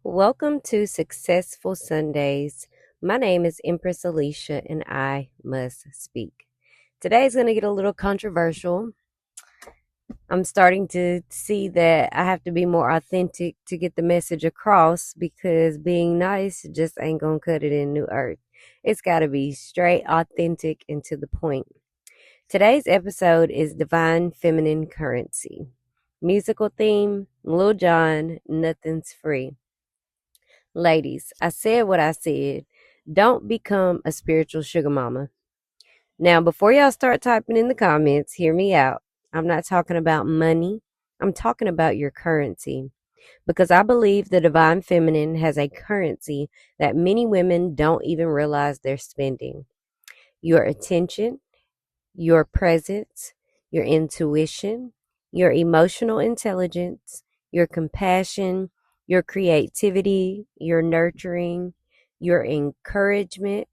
Welcome to Successful Sundays. My name is Empress Alicia and I must speak. Today's going to get a little controversial. I'm starting to see that I have to be more authentic to get the message across because being nice just ain't going to cut it in New Earth. It's got to be straight, authentic, and to the point. Today's episode is Divine Feminine Currency. Musical theme, Lil Jon, Nothing's Free. Ladies, I said what I said. Don't become a spiritual sugar mama. Now, before y'all start typing in the comments, hear me out. I'm not talking about money. I'm talking about your currency. Because I believe the divine feminine has a currency that many women don't even realize they're spending. Your attention, your presence, your intuition, your emotional intelligence, your compassion, your creativity, your nurturing, your encouragement,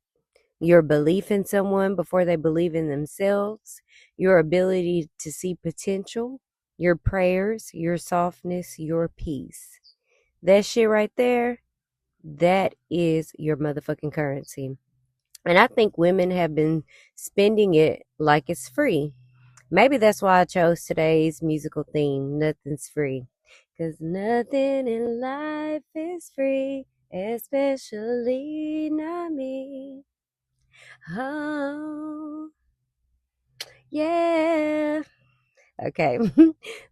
your belief in someone before they believe in themselves, your ability to see potential, your prayers, your softness, your peace. That shit right there, that is your motherfucking currency. And I think women have been spending it like it's free. Maybe that's why I chose today's musical theme, Nothing's Free. Because nothing in life is free, especially not me. Oh, yeah. Okay.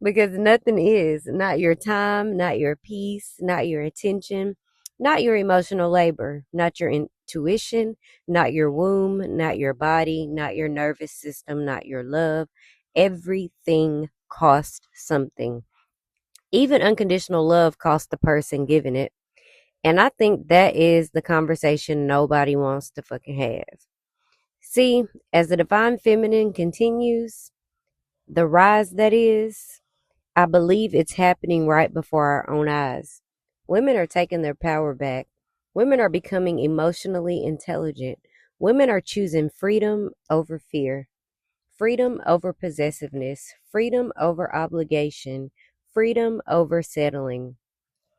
Because nothing is. Not your time, not your peace, not your attention, not your emotional labor, not your intuition, not your womb, not your body, not your nervous system, not your love. Everything costs something. Even unconditional love costs the person giving it. And I think that is the conversation nobody wants to fucking have. See, as the divine feminine continues, the rise that is, I believe it's happening right before our own eyes. Women are taking their power back. Women are becoming emotionally intelligent. Women are choosing freedom over fear, freedom over possessiveness, freedom over obligation, freedom over settling.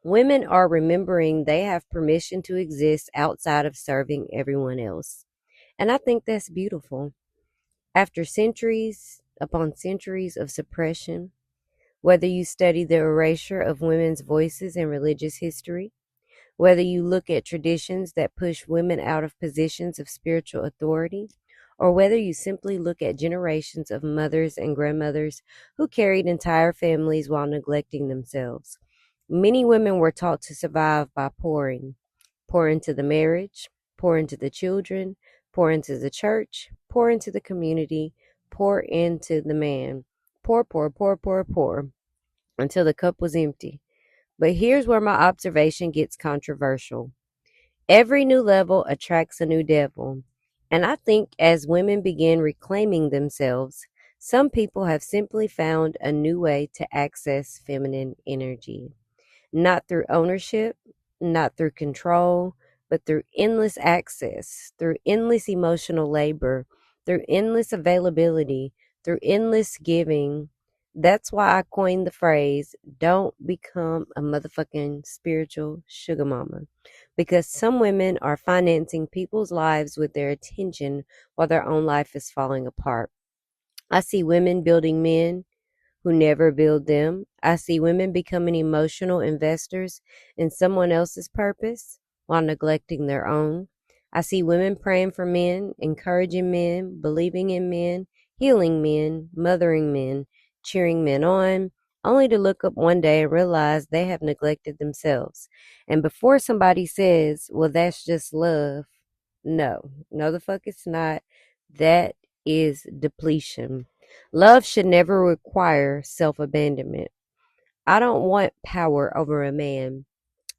Women are remembering they have permission to exist outside of serving everyone else. And I think that's beautiful. After centuries upon centuries of suppression, whether you study the erasure of women's voices in religious history, whether you look at traditions that push women out of positions of spiritual authority, or whether you simply look at generations of mothers and grandmothers who carried entire families while neglecting themselves, many women were taught to survive by pouring. Pour into the marriage, pour into the children, pour into the church, pour into the community, pour into the man. Pour, until the cup was empty. But here's where my observation gets controversial. Every new level attracts a new devil. And I think as women begin reclaiming themselves, some people have simply found a new way to access feminine energy. Not through ownership, not through control, but through endless access, through endless emotional labor, through endless availability, through endless giving. That's why I coined the phrase, don't become a motherfucking spiritual sugar mama. Because some women are financing people's lives with their attention while their own life is falling apart. I see women building men who never build them. I see women becoming emotional investors in someone else's purpose while neglecting their own. I see women praying for men, encouraging men, believing in men, healing men, mothering men, cheering men on, only to look up one day and realize they have neglected themselves. And before somebody says, well, that's just love, no, the fuck it's not. That is depletion. Love should never require self abandonment. I don't want power over a man.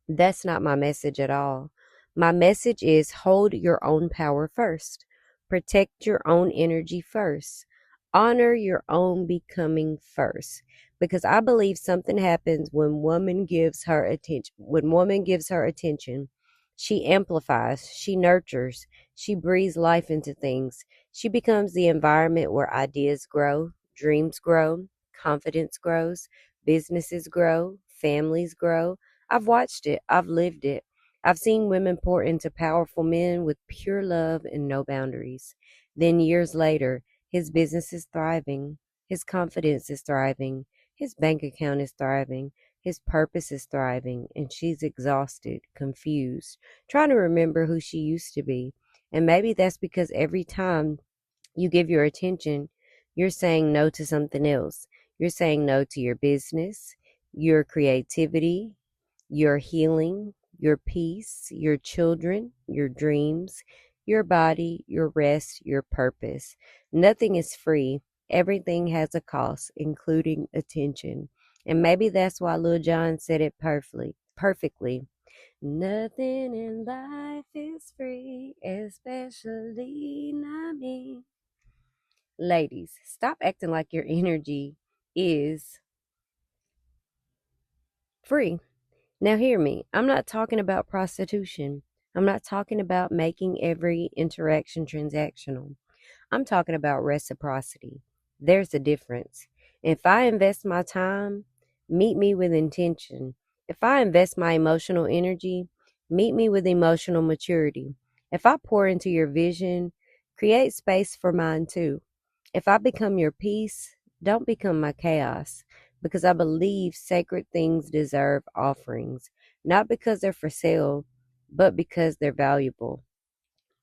That's not my message at all. My message is hold your own power first, protect your own energy first, honor your own becoming first. Because I believe something happens when woman gives her attention. When woman gives her attention, she amplifies, she nurtures, she breathes life into things. She becomes the environment where ideas grow, dreams grow, confidence grows, businesses grow, families grow, I've watched it, I've lived it. I've seen women pour into powerful men with pure love and no boundaries. Then years later, his business is thriving, his confidence is thriving, his bank account is thriving, his purpose is thriving, and she's exhausted, confused, trying to remember who she used to be. And maybe that's because every time you give your attention, you're saying no to something else. You're saying no to your business, your creativity, your healing, your peace, your children, your dreams, your body, your rest, your purpose. Nothing is free. Everything has a cost, including attention. And maybe that's why Lil Jon said it perfectly. Nothing in life is free, especially not me. Ladies, stop acting like your energy is free. Now, hear me. I'm not talking about prostitution. I'm not talking about making every interaction transactional. I'm talking about reciprocity. There's a difference. If I invest my time, meet me with intention. If I invest my emotional energy, meet me with emotional maturity. If I pour into your vision, create space for mine too. If I become your peace, don't become my chaos, because I believe sacred things deserve offerings, not because they're for sale, but because they're valuable.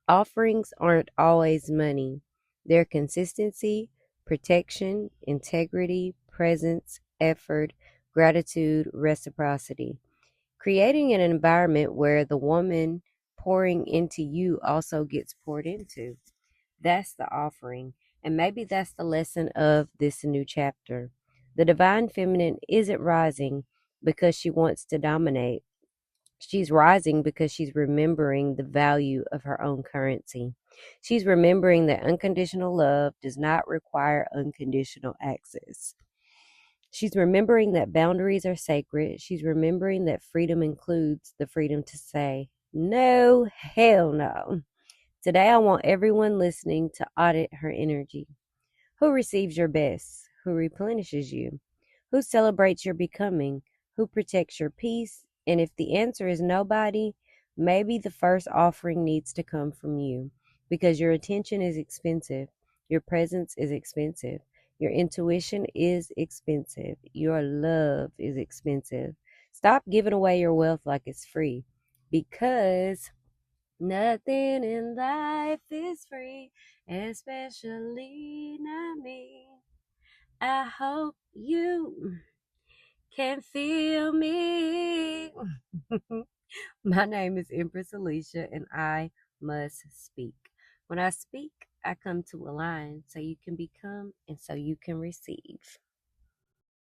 Offerings aren't always money. They're consistency, protection, integrity, presence, effort, gratitude, reciprocity. Creating an environment where the woman pouring into you also gets poured into. That's the offering. And maybe that's the lesson of this new chapter. The divine feminine isn't rising because she wants to dominate. She's rising because she's remembering the value of her own currency. She's remembering that unconditional love does not require unconditional access. She's remembering that boundaries are sacred. She's remembering that freedom includes the freedom to say, no, hell no. Today, I want everyone listening to audit her energy. Who receives your best? Who replenishes you? Who celebrates your becoming? Who protects your peace? And if the answer is nobody, maybe the first offering needs to come from you, because your attention is expensive, your presence is expensive, your intuition is expensive, your love is expensive. Stop giving away your wealth like it's free, because nothing in life is free, especially not me. I hope you can feel me. My name is Empress Alicia, and I must speak. When I speak, I come to align so you can become and so you can receive.